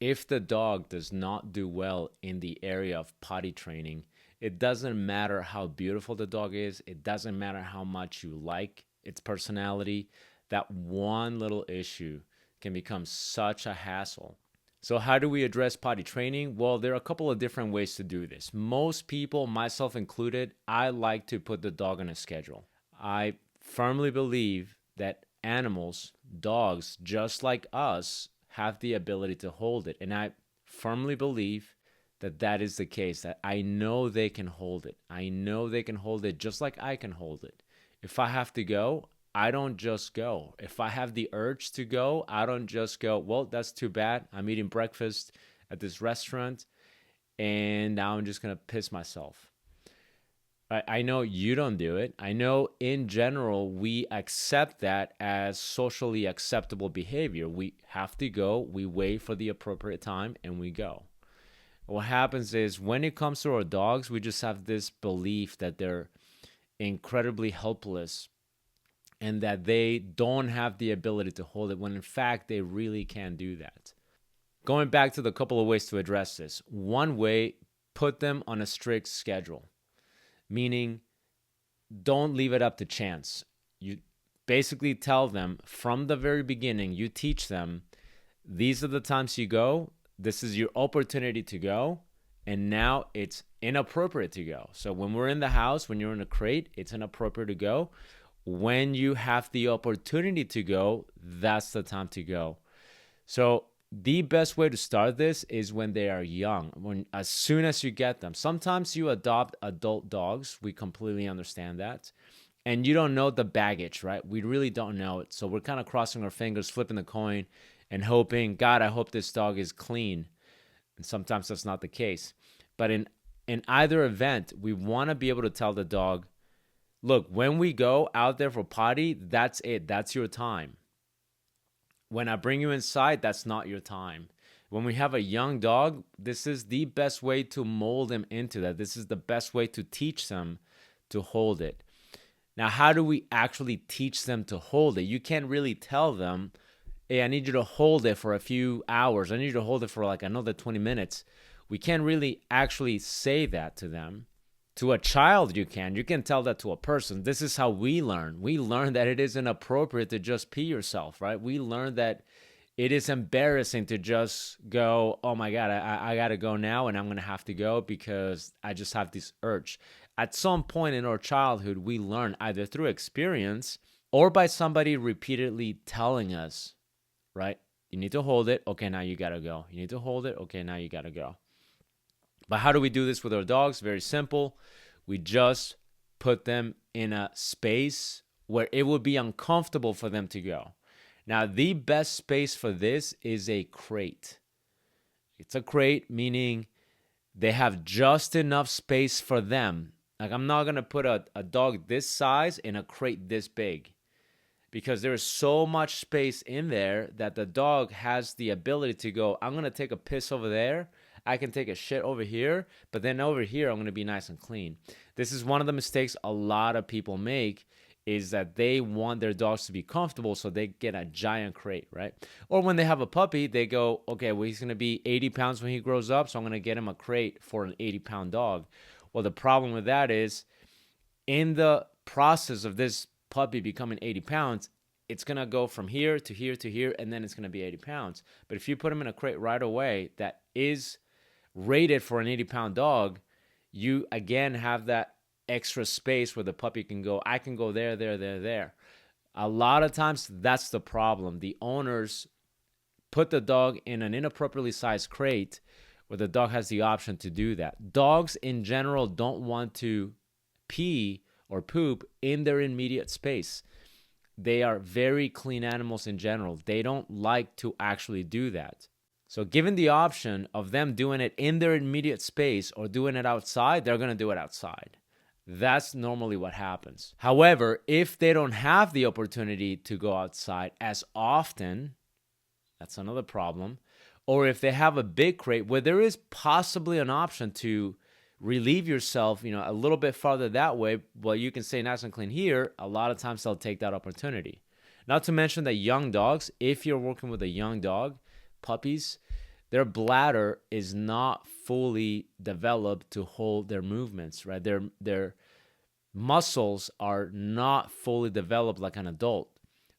if the dog does not do well in the area of potty training, it doesn't matter how beautiful the dog is, it doesn't matter how much you like its personality, that one little issue can become such a hassle. So how do we address potty training? Well, there are a couple of different ways to do this. Most people, myself included, I like to put the dog on a schedule. I firmly believe that animals, dogs, just like us, have the ability to hold it. And I firmly believe that that is the case, that I know they can hold it. I know they can hold it just like I can hold it. If I have to go, I don't just go. If I have the urge to go, I don't just go, well, that's too bad. I'm eating breakfast at this restaurant and now I'm just going to piss myself. I know you don't do it. I know in general, we accept that as socially acceptable behavior. We have to go, we wait for the appropriate time, and we go. What happens is when it comes to our dogs, we just have this belief that they're incredibly helpless and that they don't have the ability to hold it, when in fact, they really can do that. Going back to the couple of ways to address this. One way, put them on a strict schedule. Meaning, don't leave it up to chance. You basically tell them from the very beginning, you teach them, these are the times you go, this is your opportunity to go, and now it's inappropriate to go. So when we're in the house, when you're in a crate, it's inappropriate to go. When you have the opportunity to go, that's the time to go. So the best way to start this is when they are young, as soon as you get them. Sometimes you adopt adult dogs. We completely understand that. And you don't know the baggage, right? We really don't know it. So we're kind of crossing our fingers, flipping the coin, and hoping, God, I hope this dog is clean. And sometimes that's not the case. But in either event, we want to be able to tell the dog, look, when we go out there for potty, that's it. That's your time. When I bring you inside, that's not your time. When we have a young dog, this is the best way to mold them into that. This is the best way to teach them to hold it. Now, how do we actually teach them to hold it? You can't really tell them, hey, I need you to hold it for a few hours. I need you to hold it for like another 20 minutes. We can't really actually say that to them. To a child, you can tell that to a person. This is how we learn. We learn that it isn't appropriate to just pee yourself, right? We learn that it is embarrassing to just go, oh my God, I got to go now and I'm going to have to go because I just have this urge. At some point in our childhood, we learn either through experience or by somebody repeatedly telling us, right? You need to hold it. Okay, now you got to go. You need to hold it. Okay, now you got to go. But how do we do this with our dogs? Very simple. We just put them in a space where it would be uncomfortable for them to go. Now, the best space for this is a crate. It's a crate, meaning they have just enough space for them. Like, I'm not going to put a dog this size in a crate this big because there is so much space in there that the dog has the ability to go, I'm going to take a piss over there. I can take a shit over here, but then over here, I'm going to be nice and clean. This is one of the mistakes a lot of people make, is that they want their dogs to be comfortable, so they get a giant crate, right? Or when they have a puppy, they go, okay, well, he's going to be 80 pounds when he grows up, so I'm going to get him a crate for an 80-pound dog. Well, the problem with that is, in the process of this puppy becoming 80 pounds, it's going to go from here to here to here, and then it's going to be 80 pounds. But if you put him in a crate right away that is rated for an 80-pound dog, you again have that extra space where the puppy can go, I can go there, there, there, there. A lot of times that's the problem. The owners put the dog in an inappropriately sized crate where the dog has the option to do that. Dogs in general don't want to pee or poop in their immediate space. They are very clean animals in general. They don't like to actually do that. So given the option of them doing it in their immediate space or doing it outside, they're going to do it outside. That's normally what happens. However, if they don't have the opportunity to go outside as often, that's another problem. Or if they have a big crate where there is possibly an option to relieve yourself, a little bit farther that way, well, you can stay nice and clean here. A lot of times they'll take that opportunity. Not to mention that young dogs, if you're working with a young dog, puppies, their bladder is not fully developed to hold their movements, right? Their muscles are not fully developed like an adult.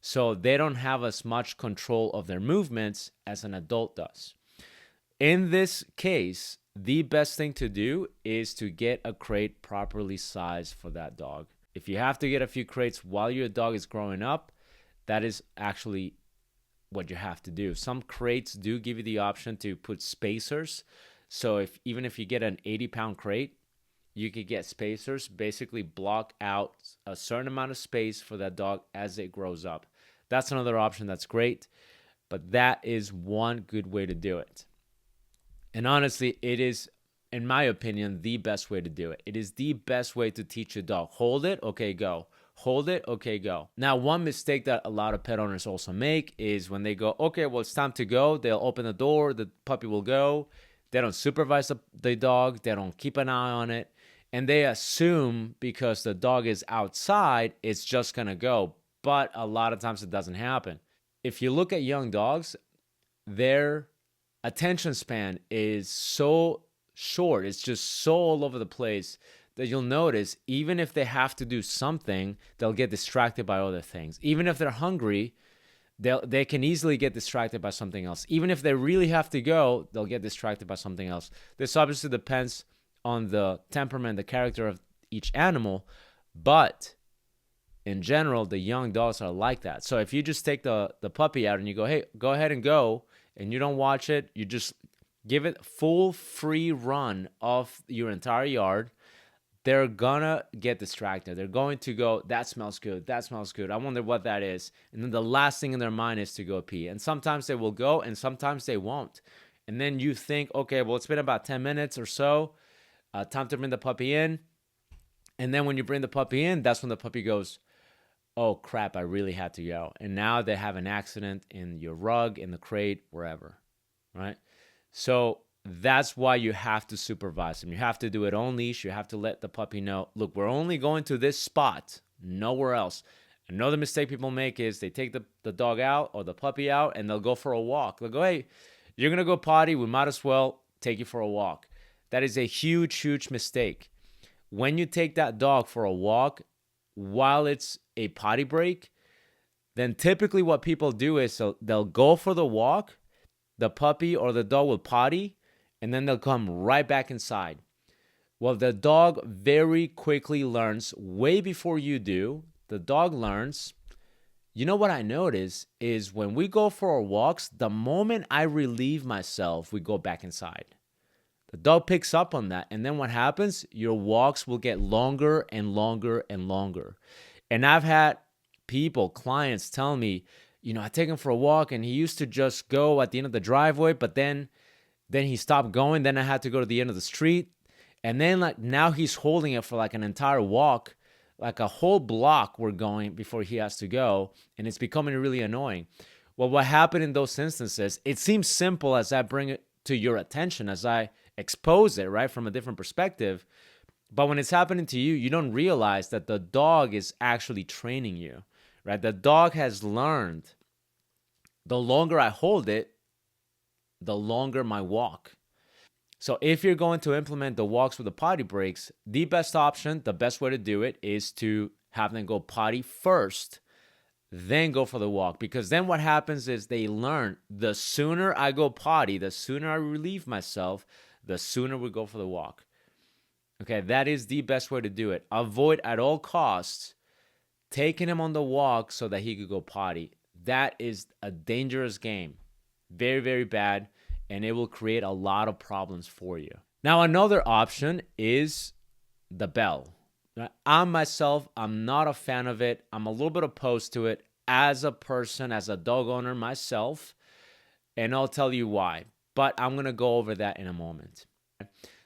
So they don't have as much control of their movements as an adult does. In this case, the best thing to do is to get a crate properly sized for that dog. If you have to get a few crates while your dog is growing up, that is actually what you have to do. Some crates do give you the option to put spacers. So even if you get an 80-pound crate, you could get spacers, basically block out a certain amount of space for that dog as it grows up. That's another option that's great, but that is one good way to do it. And honestly, it is, in my opinion, the best way to do it. It is the best way to teach your dog. Hold it, okay, go. Hold it, okay, go. Now, one mistake that a lot of pet owners also make is when they go, okay, well, it's time to go. They'll open the door, the puppy will go. They don't supervise the dog. They don't keep an eye on it. And they assume because the dog is outside, it's just going to go. But a lot of times it doesn't happen. If you look at young dogs, their attention span is so short. It's just so all over the place that you'll notice even if they have to do something, they'll get distracted by other things. Even if they're hungry, they can easily get distracted by something else. Even if they really have to go, they'll get distracted by something else. This obviously depends on the temperament, the character of each animal, but in general, the young dogs are like that. So if you just take the puppy out and you go, hey, go ahead and go, and you don't watch it, you just give it full free run of your entire yard, they're gonna get distracted. They're going to go, that smells good, that smells good. I wonder what that is. And then the last thing in their mind is to go pee. And sometimes they will go and sometimes they won't. And then you think, okay, well, it's been about 10 minutes or so. Time to bring the puppy in. And then when you bring the puppy in, that's when the puppy goes, oh crap, I really had to go. And now they have an accident in your rug, in the crate, wherever, right? So that's why you have to supervise them. You have to do it on leash. You have to let the puppy know, look, we're only going to this spot, nowhere else. Another mistake people make is they take the dog out or the puppy out and they'll go for a walk. They'll go, hey, you're going to go potty. We might as well take you for a walk. That is a huge, huge mistake. When you take that dog for a walk while it's a potty break, then typically what people do is so they'll go for the walk, the puppy or the dog will potty, and then they'll come right back inside. Well, the dog very quickly learns, way before you do, the dog learns, you know what I notice is when we go for our walks, the moment I relieve myself, we go back inside. The dog picks up on that. And then what happens? Your walks will get longer and longer and longer. And I've had people, clients tell me, I take him for a walk and he used to just go at the end of the driveway, but then he stopped going. Then I had to go to the end of the street. And then now he's holding it for like an entire walk, like a whole block we're going before he has to go. And it's becoming really annoying. Well, what happened in those instances, it seems simple as I bring it to your attention, as I expose it, right, from a different perspective. But when it's happening to you, you don't realize that the dog is actually training you, right? The dog has learned the longer I hold it, the longer my walk. So if you're going to implement the walks with the potty breaks, the best option, the best way to do it is to have them go potty first, then go for the walk. Because then what happens is they learn the sooner I go potty, the sooner I relieve myself, the sooner we go for the walk. Okay, that is the best way to do it. Avoid at all costs taking him on the walk so that he could go potty. That is a dangerous game. Very, very bad, and it will create a lot of problems for you. Now, another option is the bell. I myself, I'm not a fan of it. I'm a little bit opposed to it as a person, as a dog owner myself, and I'll tell you why. But I'm going to go over that in a moment.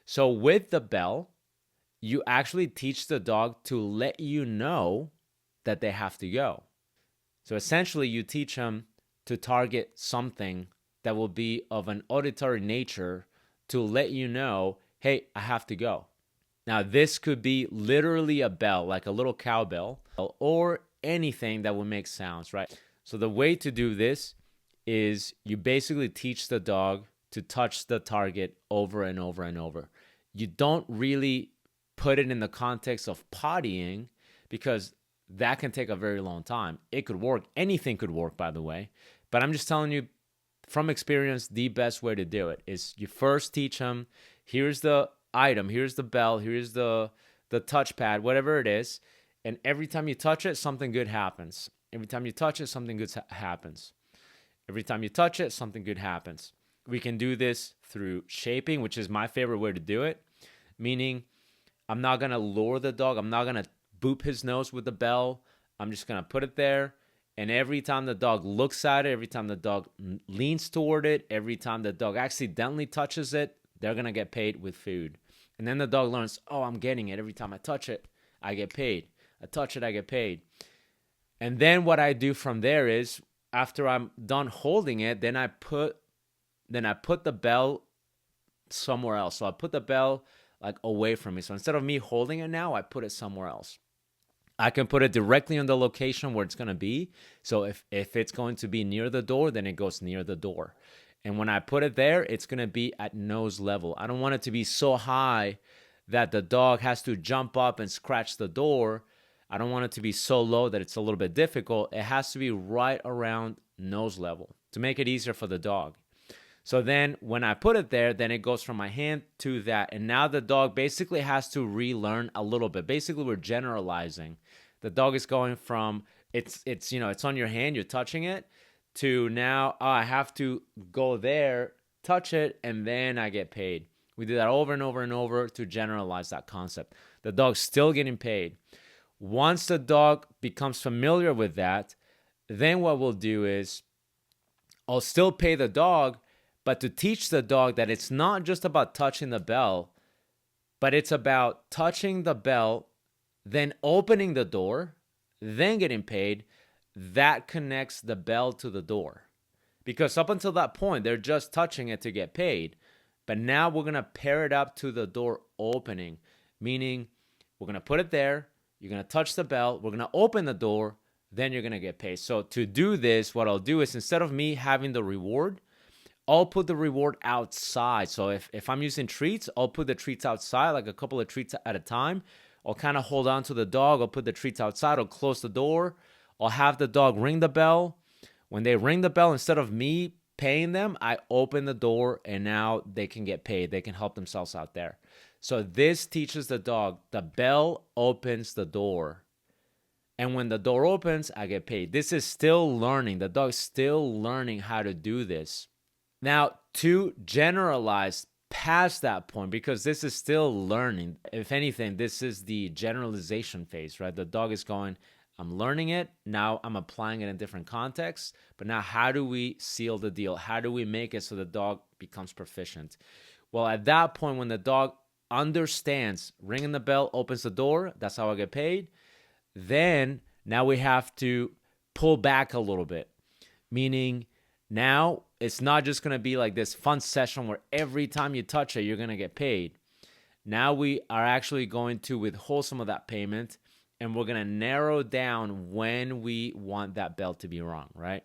So with the bell, you actually teach the dog to let you know that they have to go. So essentially, you teach them to target something that will be of an auditory nature to let you know, hey, I have to go. Now, this could be literally a bell, like a little cowbell, or anything that will make sounds, right? So the way to do this is you basically teach the dog to touch the target over and over and over. You don't really put it in the context of pottying because that can take a very long time. It could work. Anything could work, by the way. But I'm just telling you from experience, the best way to do it is you first teach them, here's the item, here's the bell, here's the touchpad, whatever it is. And every time you touch it, something good happens. Every time you touch it, something good happens. Every time you touch it, something good happens. We can do this through shaping, which is my favorite way to do it. Meaning, I'm not going to lure the dog. I'm not going to boop his nose with the bell. I'm just going to put it there. And every time the dog looks at it, every time the dog leans toward it, every time the dog accidentally touches it, they're going to get paid with food. And then the dog learns, oh, I'm getting it. Every time I touch it, I get paid. I touch it, I get paid. And then what I do from there is, after I'm done holding it, then I put the bell somewhere else. So I put the bell like away from me. So instead of me holding it now, I put it somewhere else. I can put it directly on the location where it's going to be. So if it's going to be near the door, then it goes near the door. And when I put it there, it's going to be at nose level. I don't want it to be so high that the dog has to jump up and scratch the door. I don't want it to be so low that it's a little bit difficult. It has to be right around nose level to make it easier for the dog. So then when I put it there, then it goes from my hand to that. And now the dog basically has to relearn a little bit. Basically, we're generalizing. The dog is going from it's on your hand, you're touching it, to now, I have to go there, touch it, and then I get paid. We do that over and over and over to generalize that concept. The dog's still getting paid. Once the dog becomes familiar with that, then what we'll do is I'll still pay the dog, but to teach the dog that it's not just about touching the bell, but it's about touching the bell, then opening the door, then getting paid. That connects the bell to the door. Because up until that point, they're just touching it to get paid. But now we're going to pair it up to the door opening, meaning we're going to put it there, you're going to touch the bell, we're going to open the door, then you're going to get paid. So to do this, what I'll do is instead of me having the reward, I'll put the reward outside. So if I'm using treats, I'll put the treats outside, like a couple of treats at a time. I'll kind of hold on to the dog. I'll put the treats outside. I'll close the door. I'll have the dog ring the bell. When they ring the bell, instead of me paying them, I open the door and now they can get paid. They can help themselves out there. So this teaches the dog the bell opens the door. And when the door opens, I get paid. This is still learning. The dog's still learning how to do this. Now, to generalize past that point, because this is still learning. If anything, this is the generalization phase, right? The dog is going, I'm learning it. Now I'm applying it in different contexts. But now how do we seal the deal? How do we make it so the dog becomes proficient? Well, at that point, when the dog understands ringing the bell, opens the door, that's how I get paid. Then now we have to pull back a little bit, meaning now it's not just going to be like this fun session where every time you touch it, you're going to get paid. Now we are actually going to withhold some of that payment, and we're going to narrow down when we want that bell to be rung, right?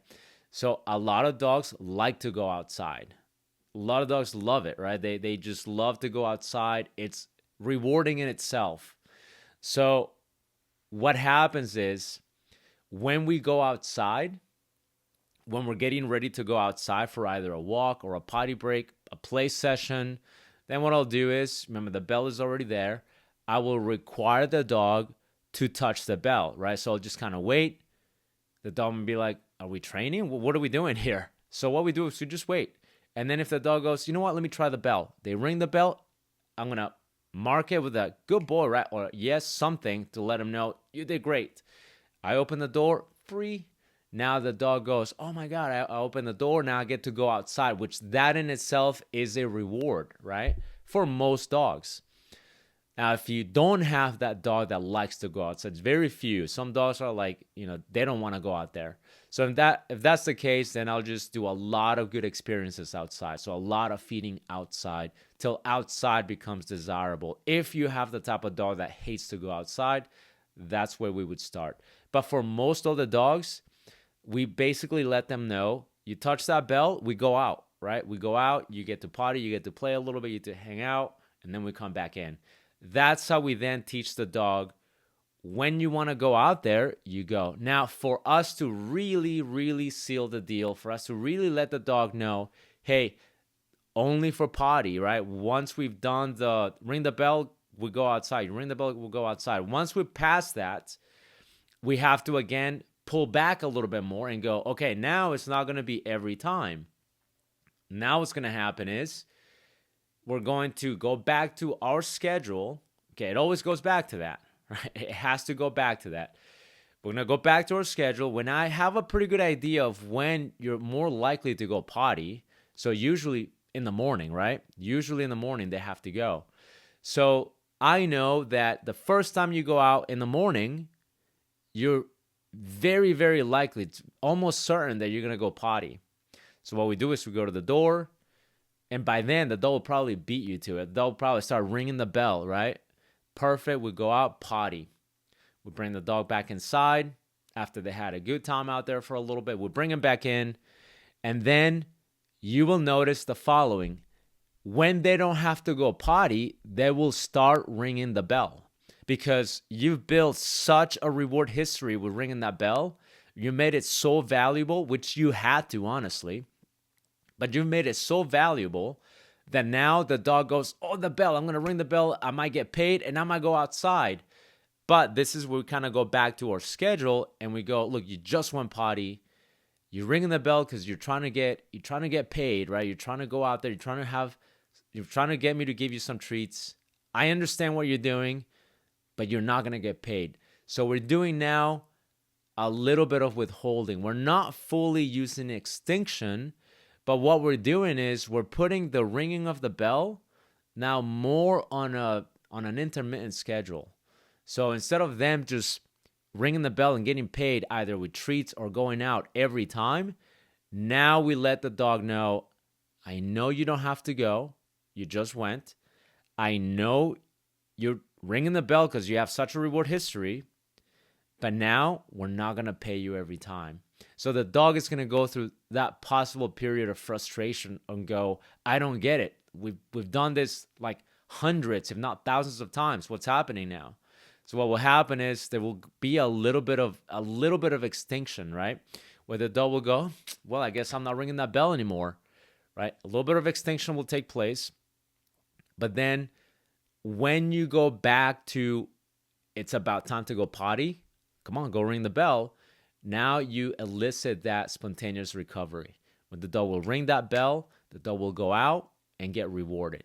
So a lot of dogs like to go outside. A lot of dogs love it, right? They just love to go outside. It's rewarding in itself. So what happens is when we go outside, when we're getting ready to go outside for either a walk or a potty break, a play session, then what I'll do is, remember the bell is already there, I will require the dog to touch the bell, right? So I'll just kind of wait. The dog will be like, are we training? What are we doing here? So what we do is we just wait. And then if the dog goes, you know what, let me try the bell. They ring the bell. I'm going to mark it with a good boy, right? Or yes, something to let them know you did great. I open the door, free. Now the dog goes, oh my God, I opened the door. Now I get to go outside, which that in itself is a reward, right? For most dogs. Now, if you don't have that dog that likes to go outside, it's very few. Some dogs are like, they don't want to go out there. So if that's the case, then I'll just do a lot of good experiences outside. So a lot of feeding outside till outside becomes desirable. If you have the type of dog that hates to go outside, that's where we would start. But for most of the dogs, we basically let them know, you touch that bell, we go out. right? We go out, you get to potty, you get to play a little bit, you get to hang out, and then we come back in. That's how we then teach the dog when you want to go out there, you go. Now, for us to really, really seal the deal, for us to really let the dog know, hey, only for potty, right? Once we've done the ring the bell, we go outside. Ring the bell, we'll go outside. Once we pass that, we have to again pull back a little bit more and go, okay, now it's not going to be every time. Now what's going to happen is we're going to go back to our schedule. Okay, it always goes back to that, right? It has to go back to that. We're going to go back to our schedule. When I have a pretty good idea of when you're more likely to go potty, so usually in the morning, right? Usually in the morning, they have to go. So I know that the first time you go out in the morning, you're very, very likely, it's almost certain that you're going to go potty. So what we do is we go to the door, and by then, the dog will probably beat you to it. They'll probably start ringing the bell, right? Perfect. We go out, potty. We bring the dog back inside after they had a good time out there for a little bit. We bring him back in, and then you will notice the following. When they don't have to go potty, they will start ringing the bell because you've built such a reward history with ringing that bell. You made it so valuable, which you had to, honestly. But you've made it so valuable that now the dog goes, oh, the bell, I'm going to ring the bell. I might get paid and I might go outside. But this is where we kind of go back to our schedule and we go, look, you just went potty. You're ringing the bell because you're trying to get paid, right? You're trying to go out there. You're trying to get me to give you some treats. I understand what you're doing, but you're not going to get paid. So we're doing now a little bit of withholding. We're not fully using extinction, but what we're doing is we're putting the ringing of the bell now more on an intermittent schedule. So instead of them just ringing the bell and getting paid either with treats or going out every time, now we let the dog know, I know you don't have to go. You just went. I know you're ringing the bell because you have such a reward history, but now we're not going to pay you every time. So the dog is going to go through that possible period of frustration and go, I don't get it. We've done this like hundreds, if not thousands of times. What's happening now? So what will happen is there will be a little bit of extinction, right? Where the dog will go, well, I guess I'm not ringing that bell anymore, right? A little bit of extinction will take place. But then when you go back to it's about time to go potty, come on, go ring the bell. Now you elicit that spontaneous recovery. When the dog will ring that bell, the dog will go out and get rewarded.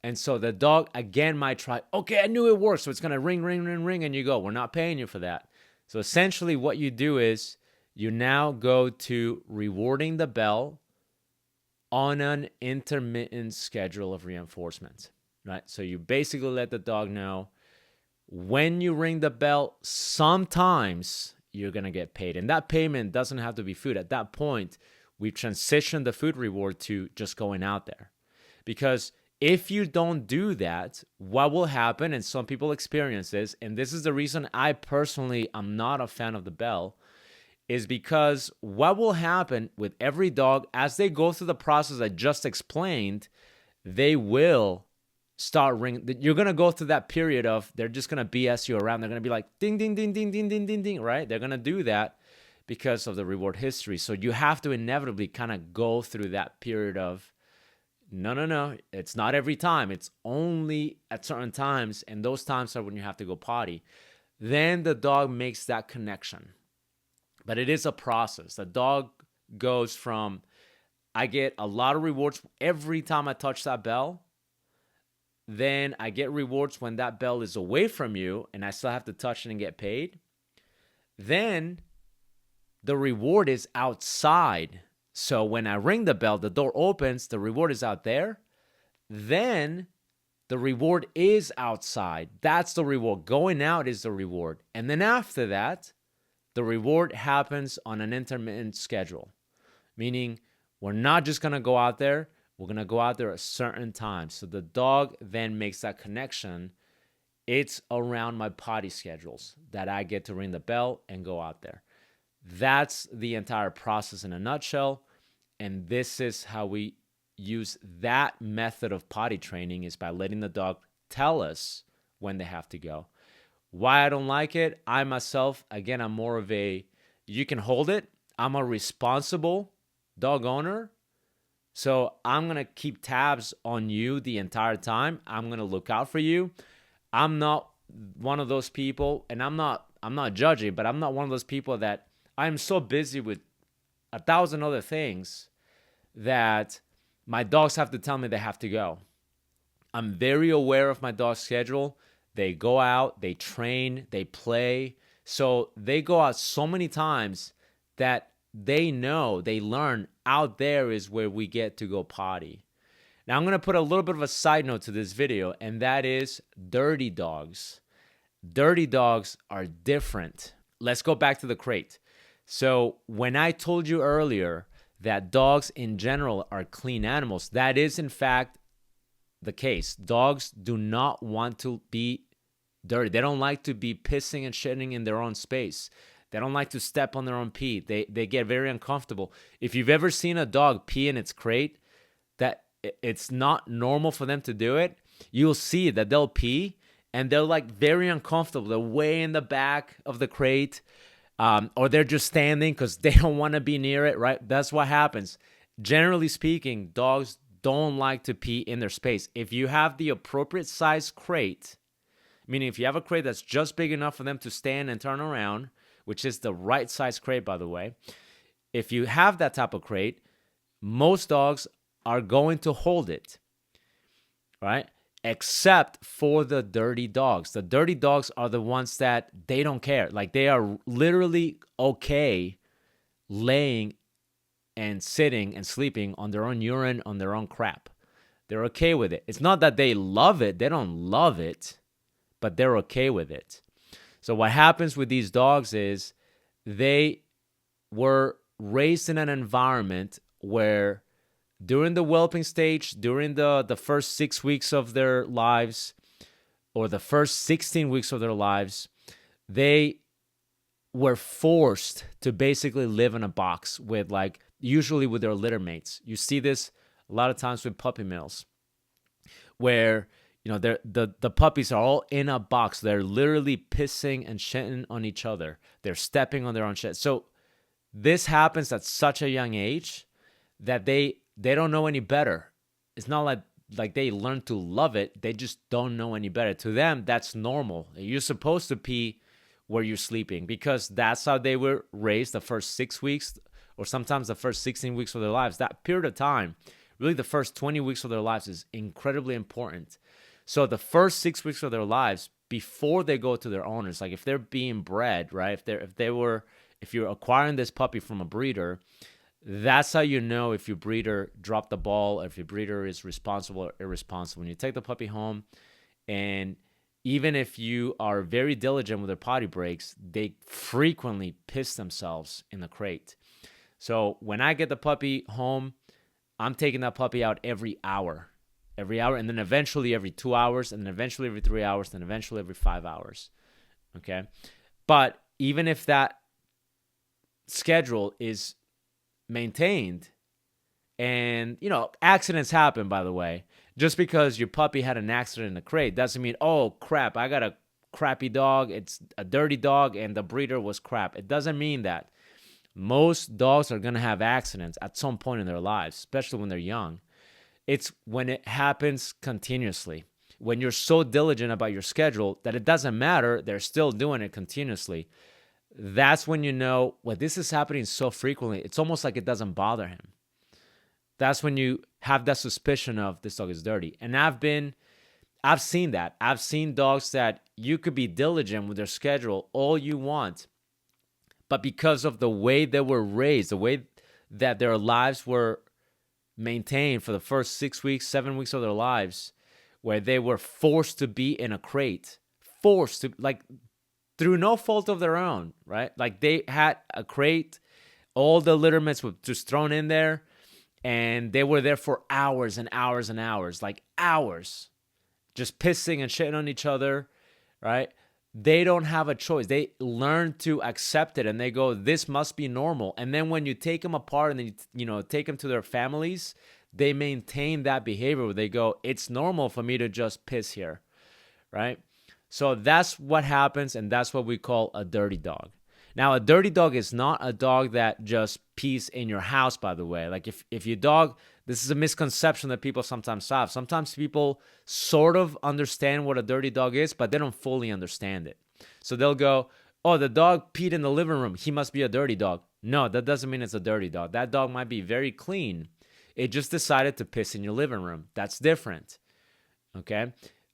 And so the dog, again, might try, okay, I knew it worked. So it's going to ring, ring, ring, ring. And you go, we're not paying you for that. So essentially what you do is you now go to rewarding the bell on an intermittent schedule of reinforcement, right? So you basically let the dog know when you ring the bell, sometimes you're going to get paid. And that payment doesn't have to be food. At that point, we've transitioned the food reward to just going out there. Because if you don't do that, what will happen, and some people experience this, and this is the reason I personally am not a fan of the bell, is because what will happen with every dog, as they go through the process I just explained, they will start ringing. You're going to go through that period of they're just going to BS you around. They're going to be like, ding, ding, ding, ding, ding, ding, ding, ding, right? They're going to do that because of the reward history. So you have to inevitably kind of go through that period of, no, it's not every time. It's only at certain times, and those times are when you have to go potty. Then the dog makes that connection. But it is a process. The dog goes from, I get a lot of rewards every time I touch that bell. Then I get rewards when that bell is away from you and I still have to touch it and get paid. Then the reward is outside. So when I ring the bell, the door opens, the reward is out there. Then the reward is outside. That's the reward. Going out is the reward. And then after that, the reward happens on an intermittent schedule, meaning we're not just going to go out there. We're going to go out there at certain times. So the dog then makes that connection. It's around my potty schedules that I get to ring the bell and go out there. That's the entire process in a nutshell. And this is how we use that method of potty training, is by letting the dog tell us when they have to go. Why I don't like it, I myself, again, I'm more of a, you can hold it. I'm a responsible dog owner. So I'm going to keep tabs on you the entire time. I'm going to look out for you. I'm not one of those people, and I'm not judging, but I'm not one of those people that I'm so busy with 1,000 other things that my dogs have to tell me they have to go. I'm very aware of my dog's schedule. They go out, they train, they play. So they go out so many times that they know, they learn out there is where we get to go potty. Now I'm going to put a little bit of a side note to this video, and that is dirty dogs. Dirty dogs are different. Let's go back to the crate. So when I told you earlier that dogs in general are clean animals, that is in fact the case. Dogs do not want to be dirty. They don't like to be pissing and shitting in their own space. They don't like to step on their own pee. They get very uncomfortable. If you've ever seen a dog pee in its crate, that it's not normal for them to do it, you'll see that they'll pee and they're like very uncomfortable. They're way in the back of the crate, or they're just standing because they don't want to be near it, right? That's what happens. Generally speaking, dogs don't like to pee in their space. If you have the appropriate size crate, meaning if you have a crate that's just big enough for them to stand and turn around, which is the right size crate, by the way, if you have that type of crate, most dogs are going to hold it, right? Except for the dirty dogs. The dirty dogs are the ones that they don't care. Like, they are literally okay laying and sitting and sleeping on their own urine, on their own crap. They're okay with it. It's not that they love it. They don't love it, but they're okay with it. So what happens with these dogs is they were raised in an environment where during the whelping stage, during the first 6 weeks of their lives, or the first 16 weeks of their lives, they were forced to basically live in a box with, like, usually with their litter mates. You see this a lot of times with puppy mills, where, you know, the puppies are all in a box. They're literally pissing and shitting on each other. They're stepping on their own shit. So this happens at such a young age that they don't know any better. It's not like they learn to love it. They just don't know any better. To them, that's normal. You're supposed to pee where you're sleeping because that's how they were raised the first 6 weeks, or sometimes the first 16 weeks of their lives. That period of time, really the first 20 weeks of their lives, is incredibly important. So the first 6 weeks of their lives, before they go to their owners, like if they're being bred, right? If you're acquiring this puppy from a breeder, that's how you know if your breeder dropped the ball, or if your breeder is responsible or irresponsible. When you take the puppy home, and even if you are very diligent with their potty breaks, they frequently piss themselves in the crate. So when I get the puppy home, I'm taking that puppy out every hour, and then eventually every 2 hours, and then eventually every 3 hours, then eventually every 5 hours. Okay. But even if that schedule is maintained, and, you know, accidents happen, by the way. Just because your puppy had an accident in the crate doesn't mean, oh crap, I got a crappy dog, it's a dirty dog, and the breeder was crap. It doesn't mean that. Most dogs are going to have accidents at some point in their lives, especially when they're young. It's when it happens continuously, when you're so diligent about your schedule that it doesn't matter, they're still doing it continuously. That's when you know, well, this is happening so frequently, it's almost like it doesn't bother him. That's when you have that suspicion of this dog is dirty. And I've seen that. I've seen dogs that you could be diligent with their schedule all you want, but because of the way they were raised, the way that their lives were maintained for the first 6 weeks, 7 weeks of their lives, where they were forced to be in a crate, forced to, like, through no fault of their own, right? Like, they had a crate, all the litterments were just thrown in there, and they were there for hours and hours and hours, like hours, just pissing and shitting on each other, right? they don't have a choice. They learn to accept it and they go, this must be normal. And then when you take them apart and then take them to their families, they maintain that behavior where they go, it's normal for me to just piss here, right? So that's what happens, and that's what we call a dirty dog. Now, a dirty dog is not a dog that just pees in your house, by the way. Like if your dog, this is a misconception that people sometimes have. Sometimes people sort of understand what a dirty dog is, but they don't fully understand it. So they'll go, oh, the dog peed in the living room, he must be a dirty dog. No, that doesn't mean it's a dirty dog. That dog might be very clean. It just decided to piss in your living room. That's different, okay?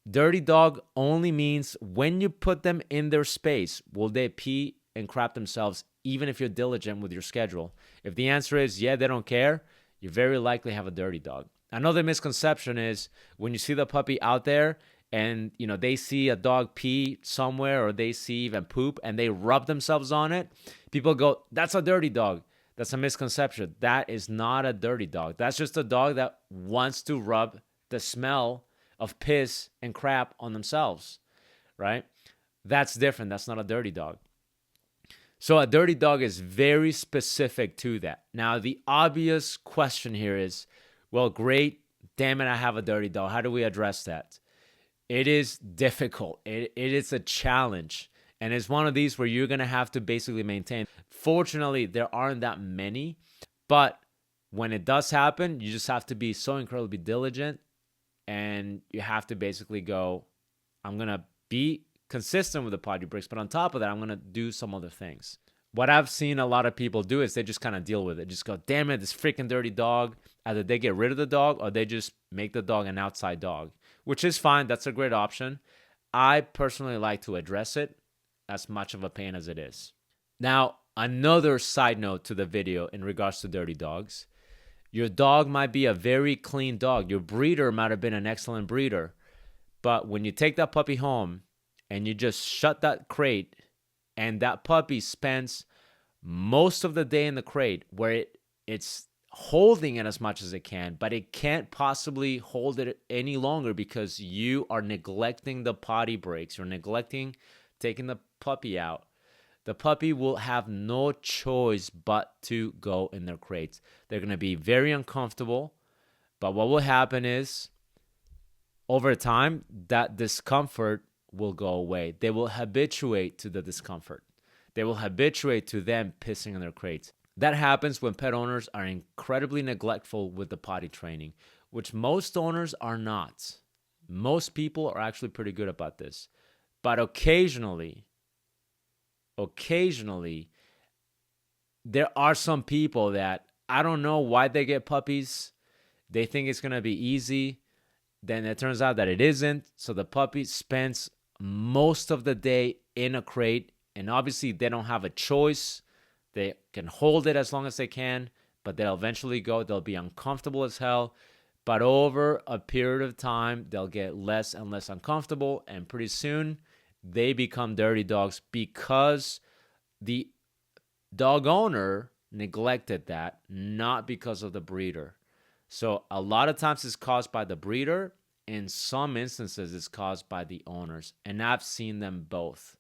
Dirty dog only means when you put them in their space, will they pee and crap themselves, even if you're diligent with your schedule? If the answer is, yeah, they don't care, you very likely have a dirty dog. Another misconception is when you see the puppy out there and they see a dog pee somewhere or they see even poop and they rub themselves on it, people go, that's a dirty dog. That's a misconception. That is not a dirty dog. That's just a dog that wants to rub the smell of piss and crap on themselves, right? That's different. That's not a dirty dog. So a dirty dog is very specific to that. Now, the obvious question here is, well, great, damn it, I have a dirty dog. How do we address that? It is difficult. It is a challenge. And it's one of these where you're going to have to basically maintain. Fortunately, there aren't that many. But when it does happen, you just have to be so incredibly diligent. And you have to basically go, I'm going to be consistent with the potty breaks, but on top of that, I'm going to do some other things. What I've seen a lot of people do is they just kind of deal with it. Just go, damn it, this freaking dirty dog. Either they get rid of the dog or they just make the dog an outside dog, which is fine. That's a great option. I personally like to address it, as much of a pain as it is. Now, another side note to the video in regards to dirty dogs. Your dog might be a very clean dog. Your breeder might have been an excellent breeder. But when you take that puppy home and you just shut that crate and that puppy spends most of the day in the crate where it's holding it as much as it can, but it can't possibly hold it any longer because you are neglecting the potty breaks. You're neglecting taking the puppy out. The puppy will have no choice but to go in their crates. They're going to be very uncomfortable, but what will happen is over time, that discomfort will go away. They will habituate to the discomfort. They will habituate to them pissing in their crates. That happens when pet owners are incredibly neglectful with the potty training, which most owners are not. Most people are actually pretty good about this. But occasionally, there are some people that I don't know why they get puppies. They think it's going to be easy. Then it turns out that it isn't. So the puppy spends most of the day in a crate. And obviously they don't have a choice. They can hold it as long as they can, but they'll eventually go. They'll be uncomfortable as hell. But over a period of time, they'll get less and less uncomfortable. And pretty soon, they become dirty dogs because the dog owner neglected that, not because of the breeder. So a lot of times it's caused by the breeder. In some instances, it's caused by the owners. And I've seen them both.